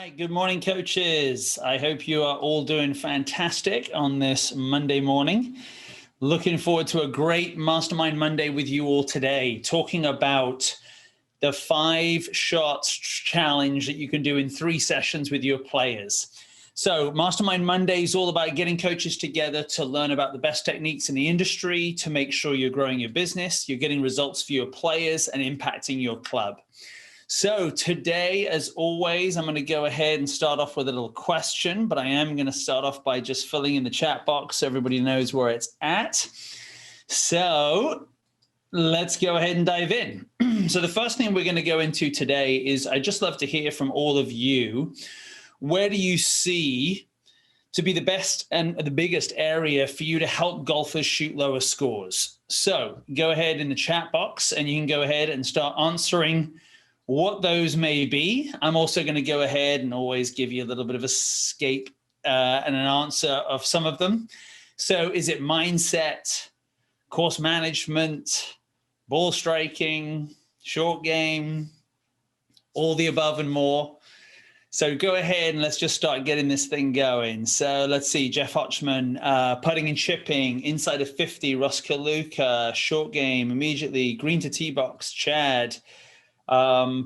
right, good morning, coaches. I hope you are all doing fantastic on this Monday morning. Looking forward to a great Mastermind Monday with you all today, talking about the 5 shots challenge that you can do in 3 sessions with your players. So Mastermind Monday is all about getting coaches together to learn about the best techniques in the industry, to make sure you're growing your business, you're getting results for your players, and impacting your club. So today, as always, I'm going to go ahead and start off with a little question, but I am going to start off by just filling in the chat box so everybody knows where it's at. So let's go ahead and dive in. So the first thing we're going to go into today is I'd just love to hear from all of you. Where do you see to be the best and the biggest area for you to help golfers shoot lower scores? So go ahead in the chat box and you can go ahead and start answering what those may be. I'm also going to go ahead and always give you a little bit of a scape and an answer of some of them. So is it mindset, course management, ball striking, short game, all the above and more? So go ahead and let's just start getting this thing going. So let's see, Jeff Hotchman, putting and chipping, inside of 50, Ross Kaluka, short game, immediately, green to tee box, Chad,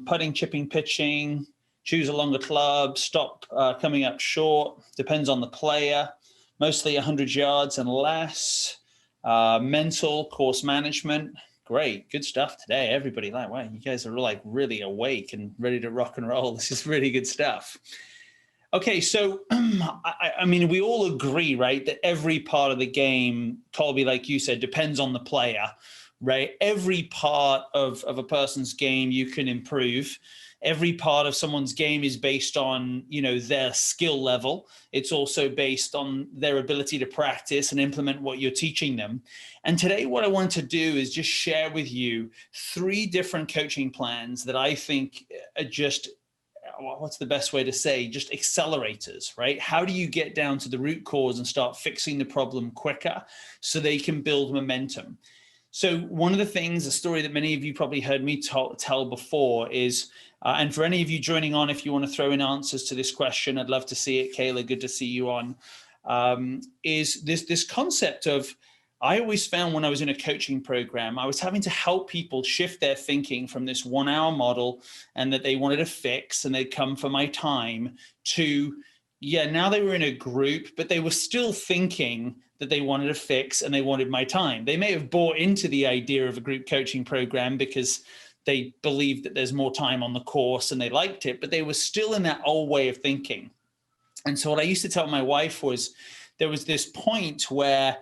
putting, chipping, pitching, choose a longer club, stop coming up short, depends on the player, mostly 100 yards and less, mental, course management. Great, good stuff today, everybody. Like, wow, you guys are like really awake and ready to rock and roll. This is really good stuff. Okay, so I mean, we all agree, right, that every part of the game, Colby, like you said, depends on the player, right? Every part of a person's game you can improve. Every part of someone's game is based on, you know, their skill level. It's also based on their ability to practice and implement what you're teaching them. And today what I want to do is just share with you 3 different coaching plans that I think are just, what's the best way to say, just accelerators, right? How do you get down to the root cause and start fixing the problem quicker so they can build momentum? So one of the things, a story that many of you probably heard me tell before is, and for any of you joining on, if you want to throw in answers to this question, I'd love to see it. Kayla, good to see you on, is this concept of, I always found when I was in a coaching program, I was having to help people shift their thinking from this 1-hour model and that they wanted to fix and they'd come for my time to, yeah, now they were in a group, but they were still thinking that they wanted to fix and they wanted my time. They may have bought into the idea of a group coaching program because they believed that there's more time on the course and they liked it, but they were still in that old way of thinking. And so what I used to tell my wife was there was this point where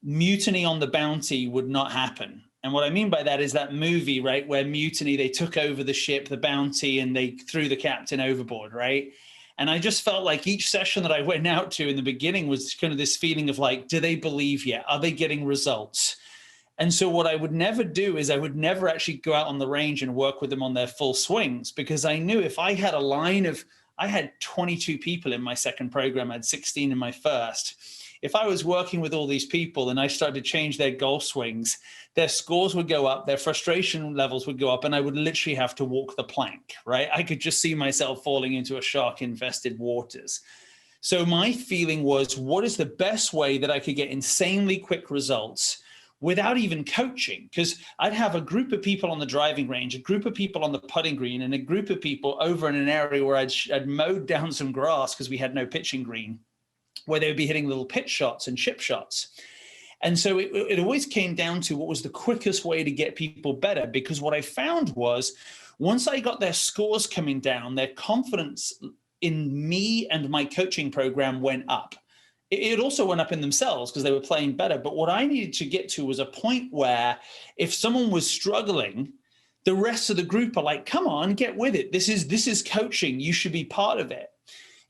mutiny on the Bounty would not happen. And what I mean by that is that movie, right, where Mutiny, they took over the ship, the Bounty, and they threw the captain overboard, right? And I just felt like each session that I went out to in the beginning was kind of this feeling of like, do they believe yet? Are they getting results? And so what I would never do is I would never actually go out on the range and work with them on their full swings, because I knew if I had a line of, I had 22 people in my second program, I had 16 in my first. If I was working with all these people and I started to change their golf swings, their scores would go up, their frustration levels would go up, and I would literally have to walk the plank, right? I could just see myself falling into a shark-infested waters. So my feeling was, what is the best way that I could get insanely quick results without even coaching? Because I'd have a group of people on the driving range, a group of people on the putting green, and a group of people over in an area where I'd mowed down some grass because we had no pitching green, where they would be hitting little pitch shots and chip shots. And so it always came down to what was the quickest way to get people better, because what I found was once I got their scores coming down, their confidence in me and my coaching program went up. It also went up in themselves because they were playing better. But what I needed to get to was a point where if someone was struggling, the rest of the group are like, come on, get with it. This is coaching. You should be part of it.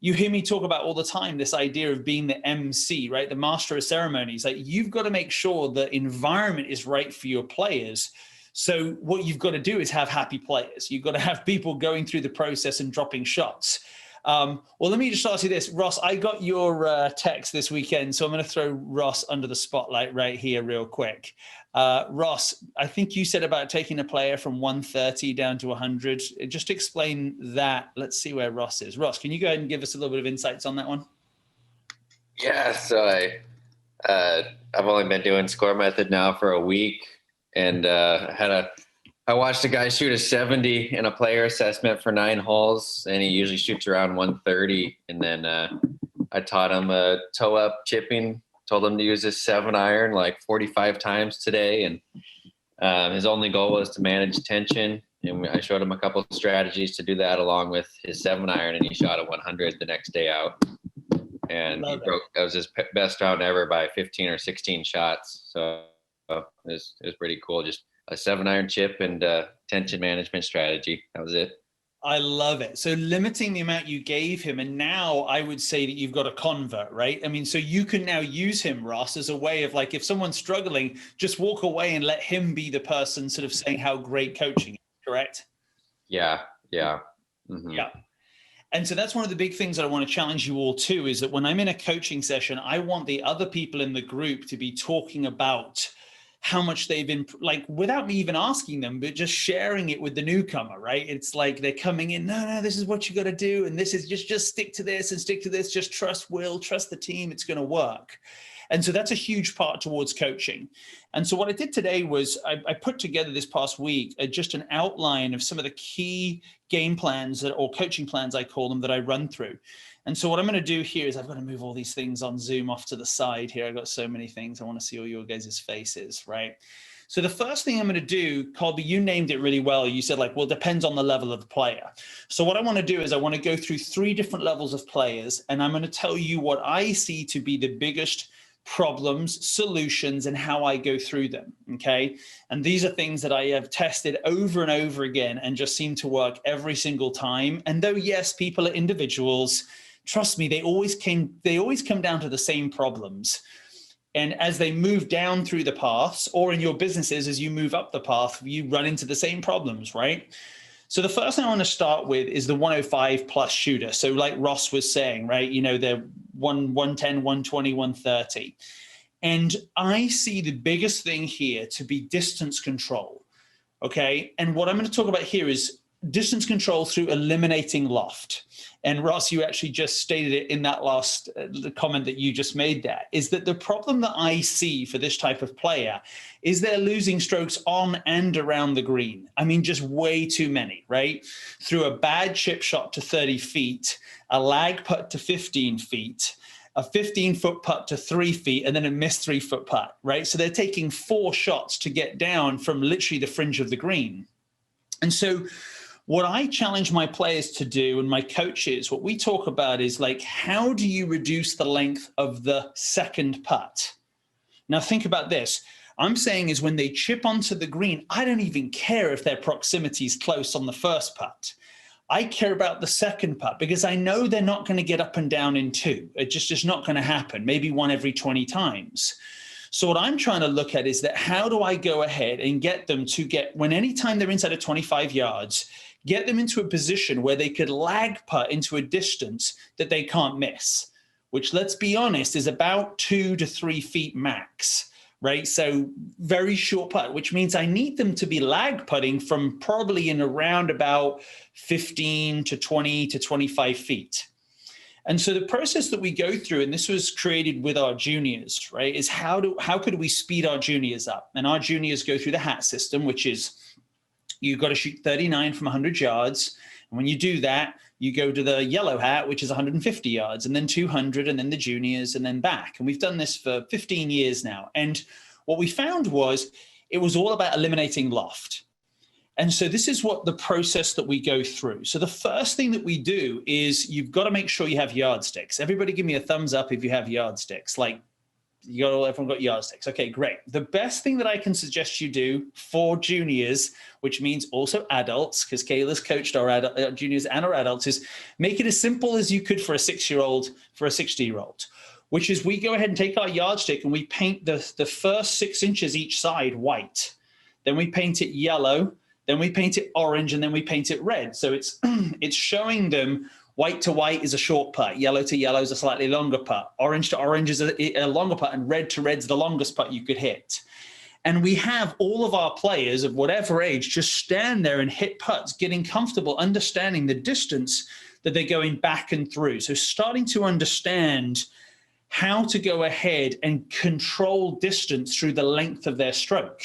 You hear me talk about all the time, this idea of being the MC, right? The master of ceremonies. Like, you've got to make sure the environment is right for your players. So what you've got to do is have happy players. You've got to have people going through the process and dropping shots. Well, let me just ask you this, Ross. I got your text this weekend, so I'm going to throw Ross under the spotlight right here real quick. Ross, I think you said about taking a player from 130 down to 100. Just explain that. Let's see where Ross is. Ross, can you go ahead and give us a little bit of insights on that one? Yeah, so I've only been doing score method now for a week, and I watched a guy shoot a 70 in a player assessment for 9 holes, and he usually shoots around 130. And then I taught him toe up chipping, told him to use his 7-iron like 45 times today. And his only goal was to manage tension. And I showed him a couple of strategies to do that along with his 7-iron, and he shot a 100 the next day out. And that was his best round ever by 15 or 16 shots. So it was pretty cool. Just a 7-iron chip and tension management strategy. That was it. I love it. So limiting the amount you gave him. And now I would say that you've got a convert, right? I mean, so you can now use him, Ross, as a way of like, if someone's struggling, just walk away and let him be the person sort of saying how great coaching is, correct? Yeah. Mm-hmm. Yeah. And so that's one of the big things that I want to challenge you all to, is that when I'm in a coaching session, I want the other people in the group to be talking about how much they've been, like, without me even asking them, but just sharing it with the newcomer, right? It's like they're coming in, no, this is what you got to do. And this is just stick to this and stick to this. Just trust Will, trust the team. It's going to work. And so that's a huge part towards coaching. And so what I did today was I put together this past week just an outline of some of the key game plans or coaching plans, I call them, that I run through. And so what I'm going to do here is I've got to move all these things on Zoom off to the side here. I've got so many things. I want to see all your guys' faces, right? So the first thing I'm going to do, Colby, you named it really well. You said like, well, it depends on the level of the player. So what I want to do is I want to go through 3 different levels of players, and I'm going to tell you what I see to be the biggest problems, solutions, and how I go through them, okay? And these are things that I have tested over and over again and just seem to work every single time. And though, yes, people are individuals, trust me, they always come down to the same problems. And as they move down through the paths, or in your businesses, as you move up the path, you run into the same problems, right? So the first thing I want to start with is the 105 plus shooter. So like Ross was saying, right, you know, they're 110, 120, 130. And I see the biggest thing here to be distance control, okay? And what I'm going to talk about here is distance control through eliminating loft. And Ross, you actually just stated it in that last the comment that you just made there, is that the problem that I see for this type of player is they're losing strokes on and around the green. I mean, just way too many, right? Through a bad chip shot to 30 feet, a lag putt to 15 feet, a 15-foot putt to 3 feet, and then a missed 3-foot putt, right? So they're taking 4 shots to get down from literally the fringe of the green. And so what I challenge my players to do, and my coaches, what we talk about is like, how do you reduce the length of the second putt? Now think about this. I'm saying is when they chip onto the green, I don't even care if their proximity is close on the first putt. I care about the second putt because I know they're not going to get up and down in 2. It just is not going to happen. Maybe 1 every 20 times. So what I'm trying to look at is that how do I go ahead and get them to get, when anytime they're inside of 25 yards, get them into a position where they could lag putt into a distance that they can't miss, which, let's be honest, is about 2 to 3 feet max, right? So very short putt, which means I need them to be lag putting from probably in around about 15 to 20 to 25 feet. And so the process that we go through, and this was created with our juniors, right, is how could we speed our juniors up? And our juniors go through the hat system, which is you've got to shoot 39 from 100 yards. And when you do that, you go to the yellow hat, which is 150 yards, and then 200, and then the juniors, and then back. And we've done this for 15 years now. And what we found was it was all about eliminating loft. And so this is what the process that we go through. So the first thing that we do is you've got to make sure you have yardsticks. Everybody give me a thumbs up if you have yardsticks. Like, everyone got yardsticks. Okay, great. The best thing that I can suggest you do for juniors, which means also adults, because Kayla's coached our juniors and our adults, is make it as simple as you could for a 6-year-old, for a 60-year-old, which is we go ahead and take our yardstick and we paint the first 6 inches each side white. Then we paint it yellow, then we paint it orange, and then we paint it red. So it's showing them White to white is a short putt. Yellow to yellow is a slightly longer putt. Orange to orange is a longer putt. And red to red is the longest putt you could hit. And we have all of our players of whatever age just stand there and hit putts, getting comfortable, understanding the distance that they're going back and through. So starting to understand how to go ahead and control distance through the length of their stroke.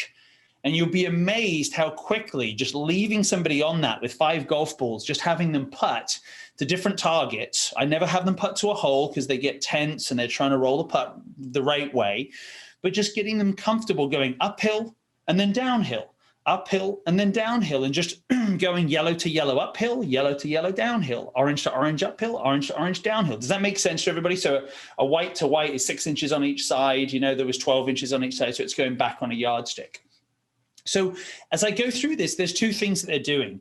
And you'll be amazed how quickly just leaving somebody on that with 5 golf balls, just having them putt to different targets. I never have them putt to a hole because they get tense and they're trying to roll the putt the right way, but just getting them comfortable going uphill and then downhill, uphill and then downhill, and just going yellow to yellow uphill, yellow to yellow downhill, orange to orange uphill, orange to orange downhill. Does that make sense to everybody? So a white to white is 6 inches on each side. You know, there was 12 inches on each side, so it's going back on a yardstick. So as I go through this, there's 2 things that they're doing.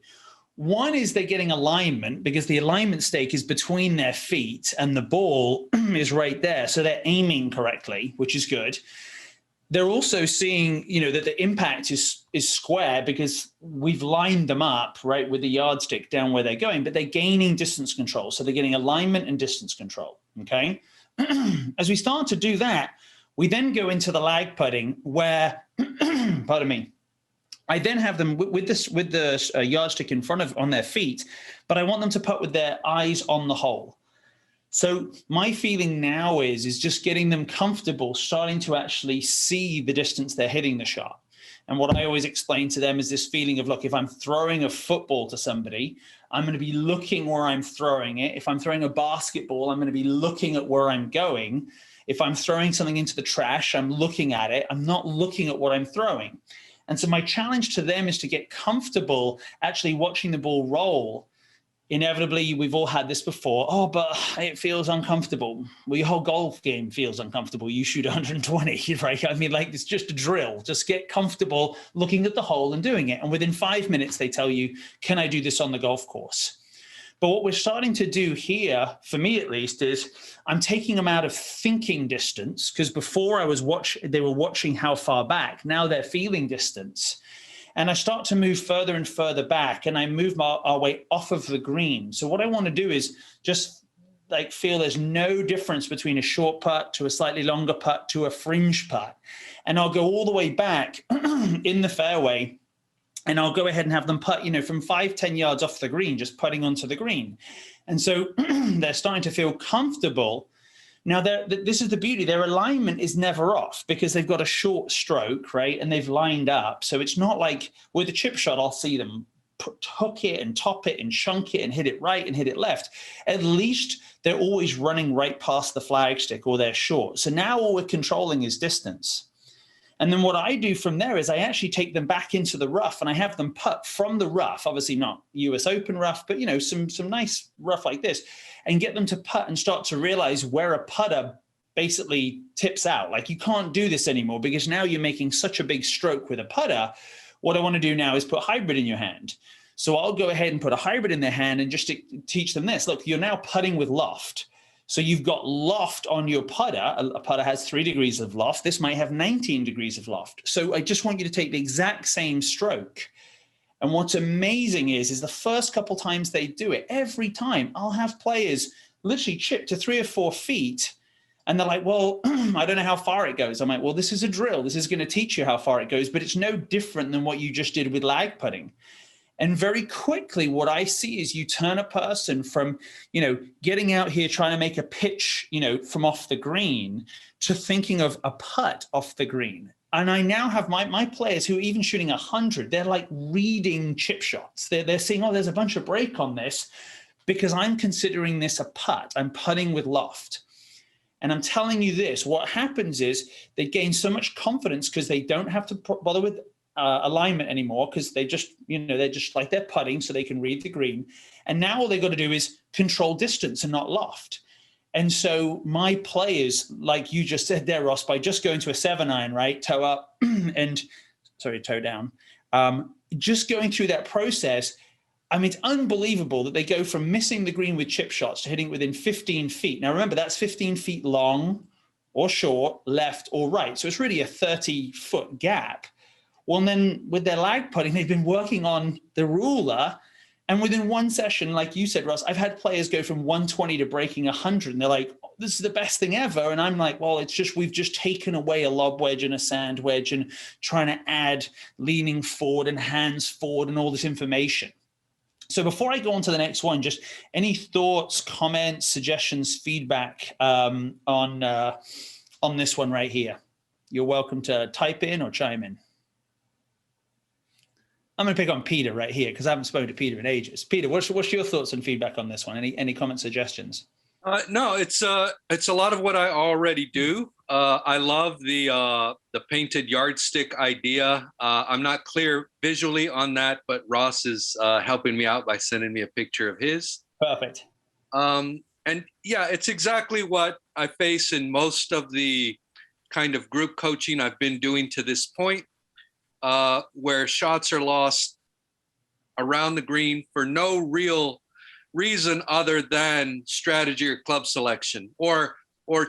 One is they're getting alignment, because the alignment stake is between their feet and the ball is right there. So they're aiming correctly, which is good. They're also seeing, you know, that the impact is square because we've lined them up, right, with the yardstick down where they're going, but they're gaining distance control. So they're getting alignment and distance control, okay? As we start to do that, we then go into the lag putting where, pardon me, I then have them with the yardstick in front of on their feet, but I want them to putt with their eyes on the hole. So my feeling now is just getting them comfortable, starting to actually see the distance they're hitting the shot. And what I always explain to them is this feeling of, look, if I'm throwing a football to somebody, I'm going to be looking where I'm throwing it. If I'm throwing a basketball, I'm going to be looking at where I'm going. If I'm throwing something into the trash, I'm looking at it. I'm not looking at what I'm throwing. And so my challenge to them is to get comfortable actually watching the ball roll. Inevitably, we've all had this before. Oh, but it feels uncomfortable. Well, your whole golf game feels uncomfortable. You shoot 120, right? I mean, like, it's just a drill. Just get comfortable looking at the hole and doing it. And within 5 minutes, they tell you, can I do this on the golf course? But what we're starting to do here, for me at least, is I'm taking them out of thinking distance, because before they were watching how far back. Now they're feeling distance. And I start to move further and further back, and I move our way off of the green. So what I want to do is just like feel there's no difference between a short putt to a slightly longer putt to a fringe putt. And I'll go all the way back in the fairway, and I'll go ahead and have them putt, you know, from 5-10 yards off the green, just putting onto the green. And so they're starting to feel comfortable. Now, this is the beauty. Their alignment is never off because they've got a short stroke, right? And they've lined up. So it's not like with a chip shot, I'll see them hook it and top it and chunk it and hit it right and hit it left. At least they're always running right past the flagstick, or they're short. So now all we're controlling is distance. And then what I do from there is I actually take them back into the rough, and I have them putt from the rough, obviously not US Open rough, but, you know, some nice rough like this, and get them to putt and start to realize where a putter basically tips out. Like, you can't do this anymore because now you're making such a big stroke with a putter. What I want to do now is put hybrid in your hand. So I'll go ahead and put a hybrid in their hand and just to teach them this. Look, you're now putting with loft. So you've got loft on your putter. A putter has 3 degrees of loft. This might have 19 degrees of loft. So I just want you to take the exact same stroke. And what's amazing is the first couple times they do it, every time I'll have players literally chip to 3 or 4 feet. And they're like, well, I don't know how far it goes. I'm like, well, this is a drill. This is going to teach you how far it goes, but it's no different than what you just did with lag putting. And very quickly, what I see is you turn a person from, you know, getting out here trying to make a pitch, you know, from off the green to thinking of a putt off the green. And I now have my players who are even shooting 100. They're like reading chip shots. They're seeing, oh, there's a bunch of break on this because I'm considering this a putt. I'm putting with loft. And I'm telling you this, what happens is they gain so much confidence because they don't have to bother with alignment anymore, because they just, you know, they're putting so they can read the green. And now all they've got to do is control distance and not loft. And so my players, like you just said there, Ross, by just going to a 7-iron, right, toe up and, sorry, toe down, just going through that process, I mean, it's unbelievable that they go from missing the green with chip shots to hitting within 15 feet. Now, remember, that's 15 feet long or short, left or right. So it's really a 30-foot gap. Well, and then with their lag putting, they've been working on the ruler, And within one session, like you said, Russ, I've had players go from 120 to breaking 100, and they're like, oh, this is the best thing ever. And I'm like, well, it's just, we've just taken away a lob wedge and a sand wedge and trying to add leaning forward and hands forward and all this information. So before I go on to the next one, just any thoughts, comments, suggestions, feedback on this one right here? You're welcome to type in or chime in. I'm going to pick on Peter right here because I haven't spoken to Peter in ages. Peter, what's your thoughts and feedback on this one? Any comment, suggestions? No, it's a lot of what I already do. I love the painted yardstick idea. I'm not clear visually on that, but Ross is helping me out by sending me a picture of his. Perfect. And yeah, it's exactly what I face in most of the kind of group coaching I've been doing to this point. Where shots are lost around the green for no real reason other than strategy or club selection, or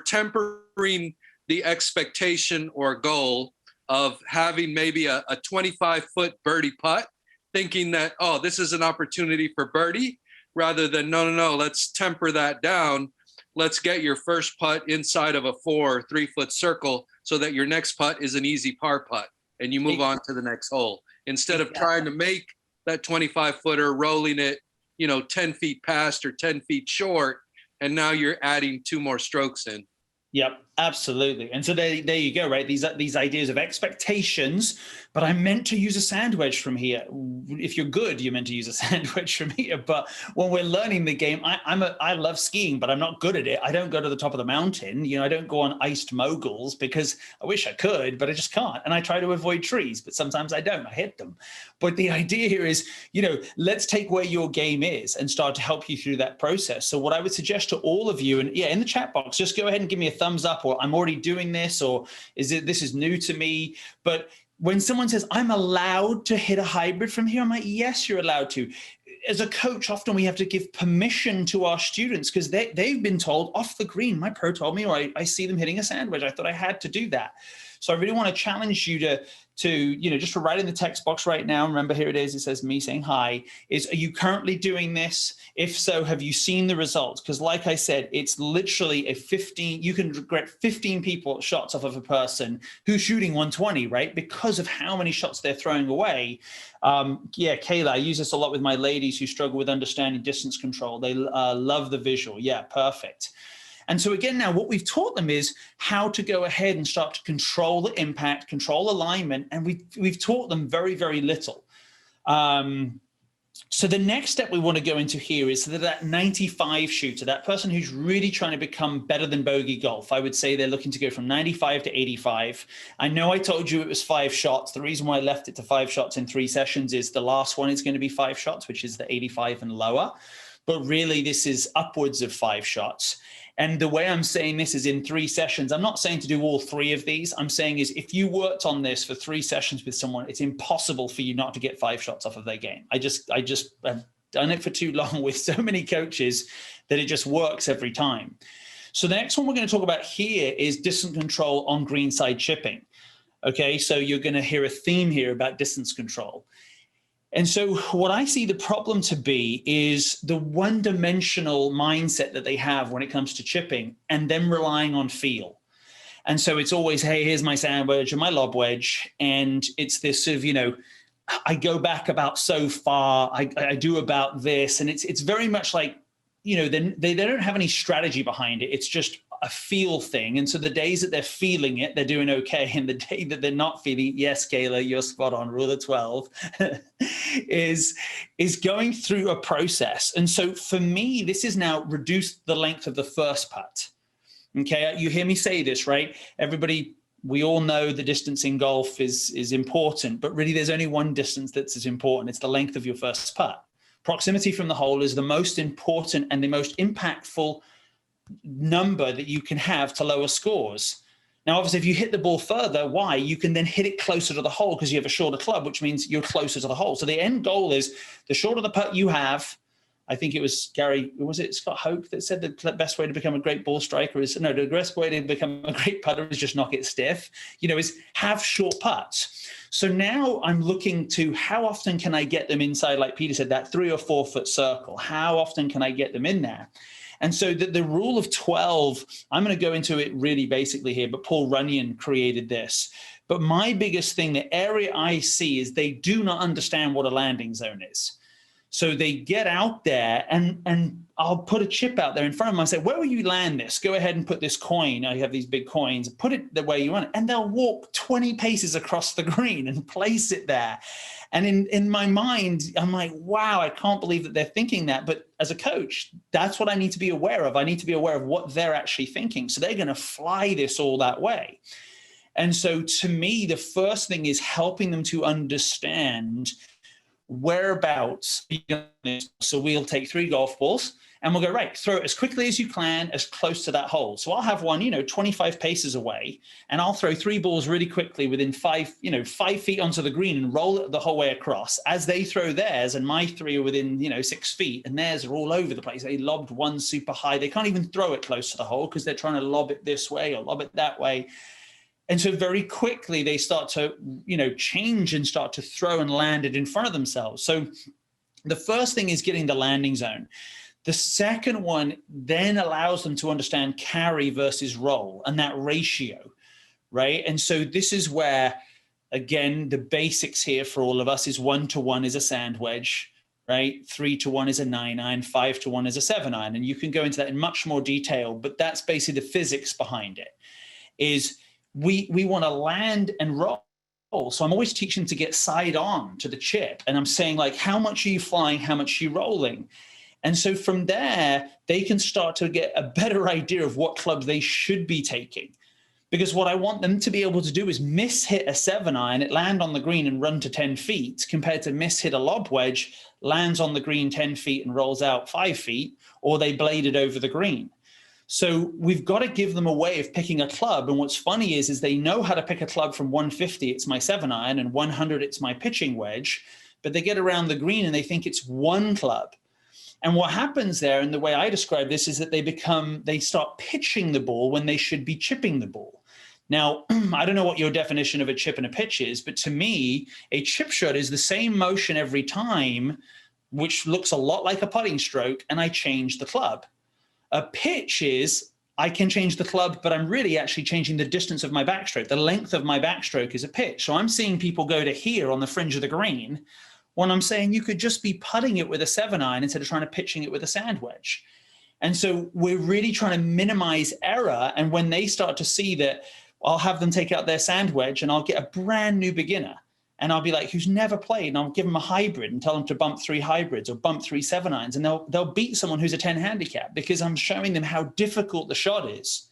tempering the expectation or goal of having maybe a 25-foot birdie putt, thinking that, oh, this is an opportunity for birdie, rather than no, let's temper that down. Let's get your first putt inside of a 4 or 3-foot circle so that your next putt is an easy par putt. And you move on to the next hole instead of trying to make that 25-footer, rolling it, 10 feet past or 10 feet short. And now you're adding 2 more strokes in. Yep, absolutely. And so there you go, right? These ideas of expectations, but I'm meant to use a sand wedge from here. If you're good, you're meant to use a sand wedge from here. But when we're learning the game, I love skiing, but I'm not good at it. I don't go to the top of the mountain. I don't go on iced moguls because I wish I could, but I just can't. And I try to avoid trees, but sometimes I don't. I hit them. But the idea here is, let's take where your game is and start to help you through that process. So what I would suggest to all of you, and yeah, in the chat box, just go ahead and give me a thumbs up, or I'm already doing this, or this is new to me. But when someone says, I'm allowed to hit a hybrid from here, I'm like, yes, you're allowed to. As a coach, often we have to give permission to our students because they've been told off the green. My pro told me, or I see them hitting a sand wedge. I thought I had to do that. So I really want to challenge you to just to write in the text box right now. Remember, here it is. It says me saying hi. Are you currently doing this? If so, have you seen the results? Because like I said, it's literally you can get 15 shots off of a person who's shooting 120, right? Because of how many shots they're throwing away. Yeah, Kayla, I use this a lot with my ladies who struggle with understanding distance control. They love the visual. Yeah, perfect. And so again, now what we've taught them is how to go ahead and start to control the impact, control alignment, and we've taught them very, very little. So the next step we want to go into here is that 95 shooter, that person who's really trying to become better than bogey golf. I would say they're looking to go from 95 to 85. I know I told you it was 5 shots. The reason why I left it to 5 shots in 3 sessions is the last one is going to be 5 shots, which is the 85 and lower. But really, this is upwards of 5 shots. And the way I'm saying this is in 3 sessions. I'm not saying to do all 3 of these. I'm saying is if you worked on this for 3 sessions with someone, it's impossible for you not to get 5 shots off of their game. I just have done it for too long with so many coaches that it just works every time. So the next one we're going to talk about here is distance control on greenside chipping. Okay, so you're going to hear a theme here about distance control. And so what I see the problem to be is the one-dimensional mindset that they have when it comes to chipping and then relying on feel. And so it's always, hey, here's my sand wedge and my lob wedge. And it's this sort of, I go back about so far, I do about this. And it's very much like, they don't have any strategy behind it. It's just a feel thing. And so the days that they're feeling it, they're doing okay. And the day that they're not feeling it, yes, Kayla, you're spot on, rule of 12, is going through a process. And so for me, this is now reduced the length of the first putt. Okay, you hear me say this, right? Everybody, we all know the distance in golf is important, but really there's only one distance that's as important. It's the length of your first putt. Proximity from the hole is the most important and the most impactful number that you can have to lower scores. Now, obviously, if you hit the ball further, why? You can then hit it closer to the hole because you have a shorter club, which means you're closer to the hole. So the end goal is the shorter the putt you have, I think it was was it Scott Hoke that said the best way to become a great ball striker the best way to become a great putter is just knock it stiff, is have short putts. So now I'm looking to how often can I get them inside, like Peter said, that 3 or 4 foot circle? How often can I get them in there? And so the rule of 12, I'm going to go into it really basically here, but Paul Runyon created this. But my biggest thing, the area I see is they do not understand what a landing zone is. So they get out there and I'll put a chip out there in front of them. I say, where will you land this? Go ahead and put this coin. I have these big coins. Put it the way you want it. And they'll walk 20 paces across the green and place it there. And in my mind, I'm like, wow, I can't believe that they're thinking that. But as a coach, that's what I need to be aware of. I need to be aware of what they're actually thinking. So they're going to fly this all that way. And so to me, the first thing is helping them to understand whereabouts. So we'll take 3 golf balls and we'll go, right, throw it as quickly as you can, as close to that hole. So I'll have one, 25 paces away, and I'll throw 3 balls really quickly within 5 feet onto the green and roll it the whole way across as they throw theirs. And my 3 are within, 6 feet, and theirs are all over the place. They lobbed one super high. They can't even throw it close to the hole because they're trying to lob it this way or lob it that way. And so very quickly they start to, change and start to throw and land it in front of themselves. So the first thing is getting the landing zone. The second one then allows them to understand carry versus roll and that ratio, right? And so this is where, again, the basics here for all of us is 1-to-1 is a sand wedge, right? 3-to-1 is a 9-iron, 5-to-1 is a 7-iron. And you can go into that in much more detail, but that's basically the physics behind it, is we want to land and roll. So I'm always teaching to get side on to the chip. And I'm saying, like, how much are you flying? How much are you rolling? And so from there, they can start to get a better idea of what clubs they should be taking. Because what I want them to be able to do is miss hit a 7-iron, it land on the green and run to 10 feet, compared to miss hit a lob wedge, lands on the green 10 feet and rolls out 5 feet, or they blade it over the green. So we've got to give them a way of picking a club. And what's funny is they know how to pick a club from 150, it's my 7-iron, and 100, it's my pitching wedge. But they get around the green and they think it's one club. And what happens there, and the way I describe this, is that they start pitching the ball when they should be chipping the ball. Now, I don't know what your definition of a chip and a pitch is, but to me, a chip shot is the same motion every time, which looks a lot like a putting stroke, and I change the club. A pitch is I can change the club, but I'm really actually changing the distance of my backstroke. The length of my backstroke is a pitch. So I'm seeing people go to here on the fringe of the green when I'm saying you could just be putting it with a 7-iron instead of trying to pitching it with a sand wedge. And so we're really trying to minimize error. And when they start to see that, I'll have them take out their sand wedge and I'll get a brand new beginner. And I'll be like, who's never played, and I'll give them a hybrid and tell them to bump 3 hybrids or bump 3 7-irons, and they'll beat someone who's a 10 handicap because I'm showing them how difficult the shot is.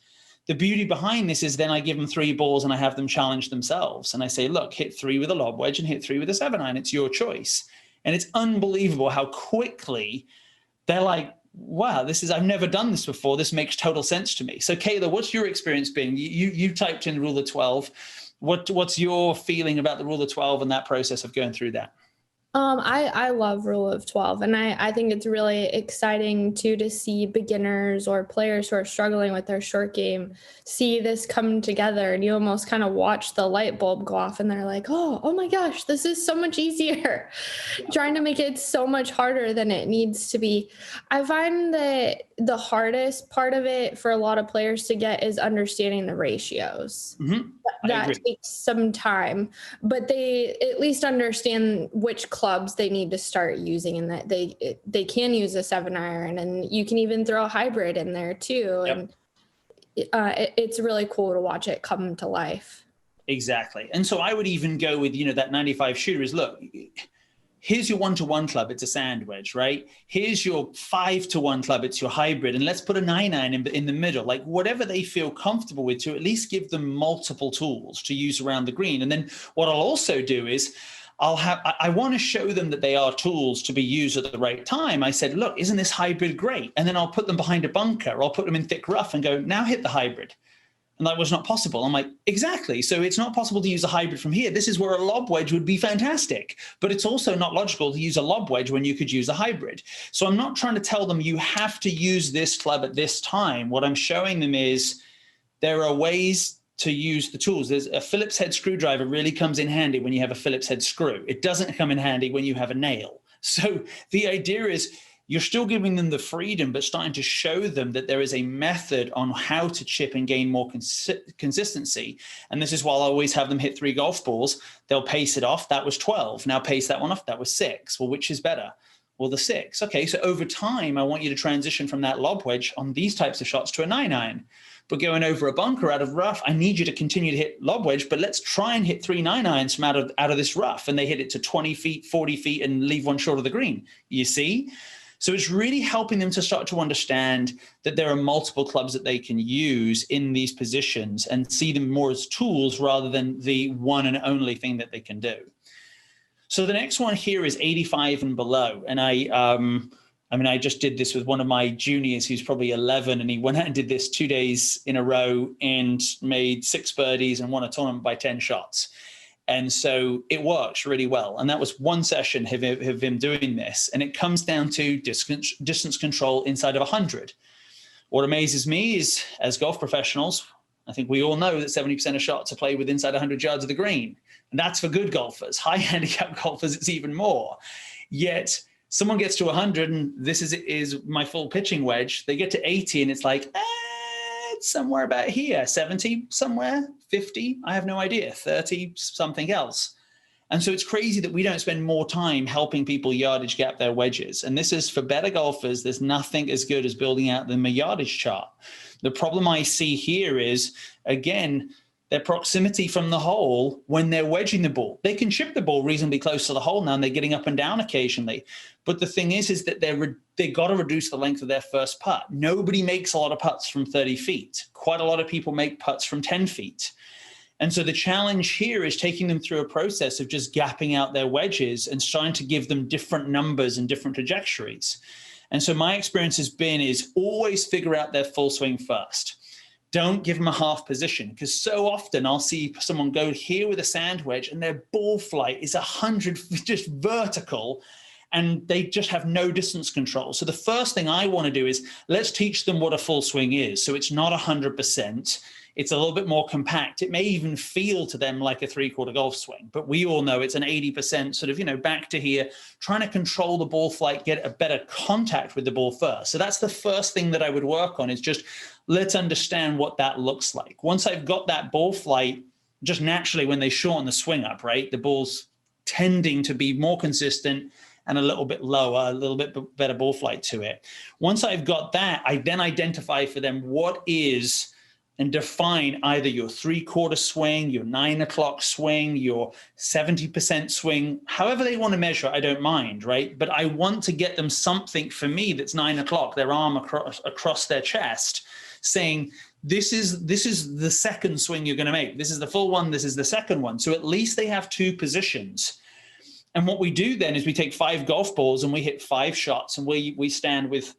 The beauty behind this is then I give them 3 balls and I have them challenge themselves. And I say, look, hit 3 with a lob wedge and hit 3 with a 7-iron. It's your choice. And it's unbelievable how quickly they're like, wow, I've never done this before. This makes total sense to me. So Kayla, what's your experience been? You typed in rule of 12. What's your feeling about the rule of 12 and that process of going through that? I love rule of 12, and I think it's really exciting to see beginners or players who are struggling with their short game see this come together, and you almost kind of watch the light bulb go off and they're like, oh my gosh, this is so much easier. Trying to make it so much harder than it needs to be. I find that the hardest part of it for a lot of players to get is understanding the ratios. Mm-hmm. That takes some time, but they at least understand which clubs they need to start using, and that they can use a 7-iron, and you can even throw a hybrid in there too. Yep. And it's really cool to watch it come to life. Exactly. And so I would even go with, that 95 shooter is, look, here's your 1-to-1 club. It's a sand wedge, right? Here's your 5-to-1 club. It's your hybrid. And let's put a 9-iron in the middle, like whatever they feel comfortable with, to at least give them multiple tools to use around the green. And then what I'll also do is I want to show them that they are tools to be used at the right time. I said, look, isn't this hybrid great? And then I'll put them behind a bunker, or I'll put them in thick rough and go, now hit the hybrid. And that was not possible. I'm like, exactly. So it's not possible to use a hybrid from here. This is where a lob wedge would be fantastic. But it's also not logical to use a lob wedge when you could use a hybrid. So I'm not trying to tell them you have to use this club at this time. What I'm showing them is there are ways to use the tools. There's a Phillips head screwdriver really comes in handy when you have a Phillips head screw. It doesn't come in handy when you have a nail. So the idea is, you're still giving them the freedom, but starting to show them that there is a method on how to chip and gain more consistency. And this is why I always have them hit 3 golf balls. They'll pace it off. That was 12. Now pace that one off. That was 6. Well, which is better? Well, the 6. Okay, so over time, I want you to transition from that lob wedge on these types of shots to a 9-iron. But going over a bunker out of rough, I need you to continue to hit lob wedge, but let's try and hit 3 9-irons from out of this rough. And they hit it to 20 feet, 40 feet, and leave one short of the green. You see? So it's really helping them to start to understand that there are multiple clubs that they can use in these positions and see them more as tools rather than the one and only thing that they can do. So the next one here is 85 and below. And I just did this with one of my juniors who's probably 11, and he went out and did this 2 days in a row and made 6 birdies and won a tournament by 10 shots. And so it works really well. And that was one session of him doing this. And it comes down to distance control inside of 100. What amazes me is, as golf professionals, I think we all know that 70% of shots are played with inside 100 yards of the green. And that's for good golfers. High handicap golfers, it's even more. Yet someone gets to 100, and this is my full pitching wedge. They get to 80, and it's like, it's somewhere about here, 70 somewhere, 50, I have no idea, 30, something else. And so it's crazy that we don't spend more time helping people yardage gap their wedges. And this is for better golfers. There's nothing as good as building out them a yardage chart. The problem I see here is, again, their proximity from the hole when they're wedging the ball. They can chip the ball reasonably close to the hole now, and they're getting up and down occasionally. But the thing is that they got to reduce the length of their first putt. Nobody makes a lot of putts from 30 feet. Quite a lot of people make putts from 10 feet. And so the challenge here is taking them through a process of just gapping out their wedges and trying to give them different numbers and different trajectories. And so my experience has been is always figure out their full swing first. Don't give them a half position, because so often I'll see someone go here with a sand wedge and their ball flight is 100 just vertical, and they just have no distance control. So the first thing I want to do is let's teach them what a full swing is. So it's not 100%. It's a little bit more compact. It may even feel to them like a 3/4 golf swing, but we all know it's an 80% sort of, back to here, trying to control the ball flight, get a better contact with the ball first. So that's the first thing that I would work on, is just let's understand what that looks like. Once I've got that ball flight, just naturally when they shorten the swing up, right, the ball's tending to be more consistent and a little bit lower, a little bit better ball flight to it. Once I've got that, I then identify for them what is and define either your 3/4 swing, your 9 o'clock swing, your 70% swing, however they want to measure it, I don't mind, right? But I want to get them something for me that's 9 o'clock, their arm across their chest, saying, this is the second swing you're going to make. This is the full one. This is the second one. So at least they have 2 positions. And what we do then is we take 5 golf balls and we hit 5 shots, and we stand with,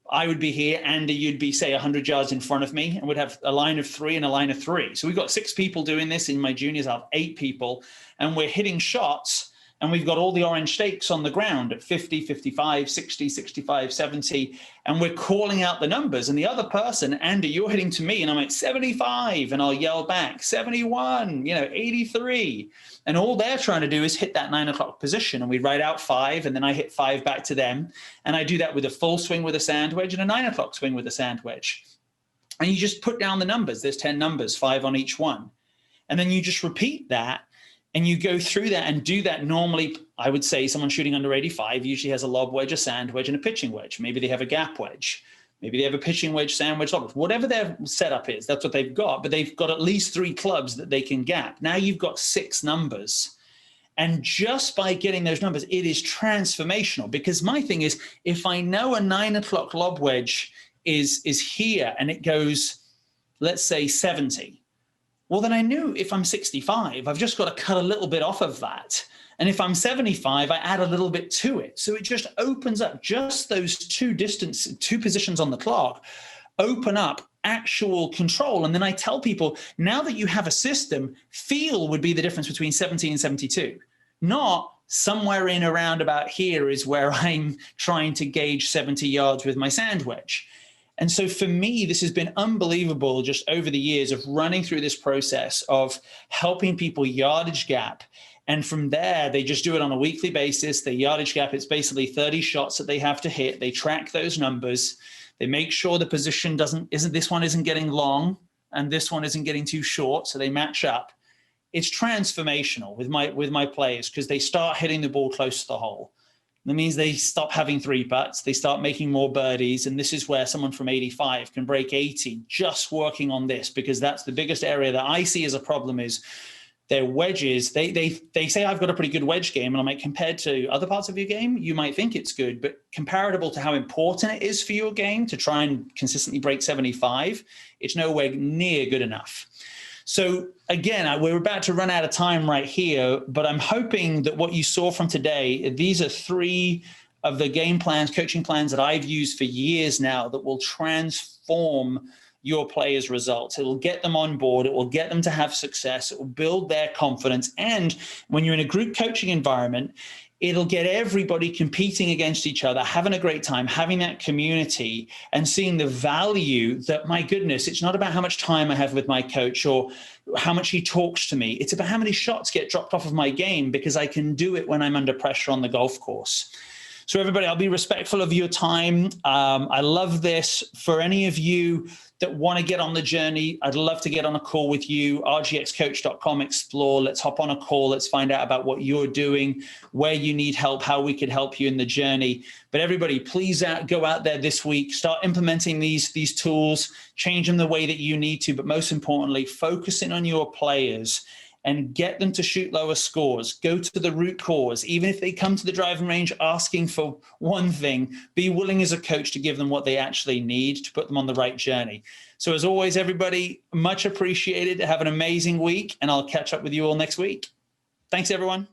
I would be here, Andy, you'd be, say, 100 yards in front of me, and we'd have a line of 3 and a line of 3. So we've got 6 people doing this. In my juniors, I have 8 people, and we're hitting shots, and we've got all the orange stakes on the ground at 50, 55, 60, 65, 70, and we're calling out the numbers. And the other person, Andy, you're hitting to me, and I'm at 75, and I'll yell back, 71, 83. And all they're trying to do is hit that 9 o'clock position. And we write out 5, and then I hit 5 back to them. And I do that with a full swing with a sand wedge and a 9 o'clock swing with a sand wedge. And you just put down the numbers. There's 10 numbers, 5 on each one. And then you just repeat that. And you go through that and do that. Normally, I would say someone shooting under 85 usually has a lob wedge, a sand wedge, and a pitching wedge. Maybe they have a gap wedge. Maybe they have a pitching wedge, sand wedge, lob wedge. Whatever their setup is, that's what they've got. But they've got at least 3 clubs that they can gap. Now you've got 6 numbers. And just by getting those numbers, it is transformational. Because my thing is, if I know a 9 o'clock lob wedge is here and it goes, let's say 70, well, then I knew if I'm 65, I've just got to cut a little bit off of that. And if I'm 75, I add a little bit to it. So it just opens up just those 2 positions on the clock, open up actual control. And then I tell people, now that you have a system, feel would be the difference between 70 and 72, not somewhere in around about here is where I'm trying to gauge 70 yards with my sand wedge. And so for me, this has been unbelievable just over the years of running through this process of helping people yardage gap. And from there, they just do it on a weekly basis. The yardage gap, it's basically 30 shots that they have to hit. They track those numbers. They make sure the position this one isn't getting long and this one isn't getting too short. So they match up. It's transformational with my players because they start hitting the ball close to the hole. That means they stop having 3 putts. They start making more birdies. And this is where someone from 85 can break 80 just working on this, because that's the biggest area that I see as a problem is their wedges. They say, I've got a pretty good wedge game. And I'm like, compared to other parts of your game, you might think it's good, but comparable to how important it is for your game to try and consistently break 75, it's nowhere near good enough. So again, we're about to run out of time right here, but I'm hoping that what you saw from today, these are 3 of the game plans, coaching plans that I've used for years now that will transform your players' results. It will get them on board. It will get them to have success. It will build their confidence. And when you're in a group coaching environment, it'll get everybody competing against each other, having a great time, having that community and seeing the value that, my goodness, it's not about how much time I have with my coach or how much he talks to me. It's about how many shots get dropped off of my game because I can do it when I'm under pressure on the golf course. So everybody, I'll be respectful of your time. I love this. For any of you that want to get on the journey, I'd love to get on a call with you. rgxcoach.com, explore. Let's hop on a call. Let's find out about what you're doing, where you need help, how we could help you in the journey. But everybody, please go out there this week, start implementing these tools, change them the way that you need to, but most importantly, focusing on your players and get them to shoot lower scores. Go to the root cause. Even if they come to the driving range asking for one thing, be willing as a coach to give them what they actually need to put them on the right journey. So as always, everybody, much appreciated. Have an amazing week, and I'll catch up with you all next week. Thanks, everyone.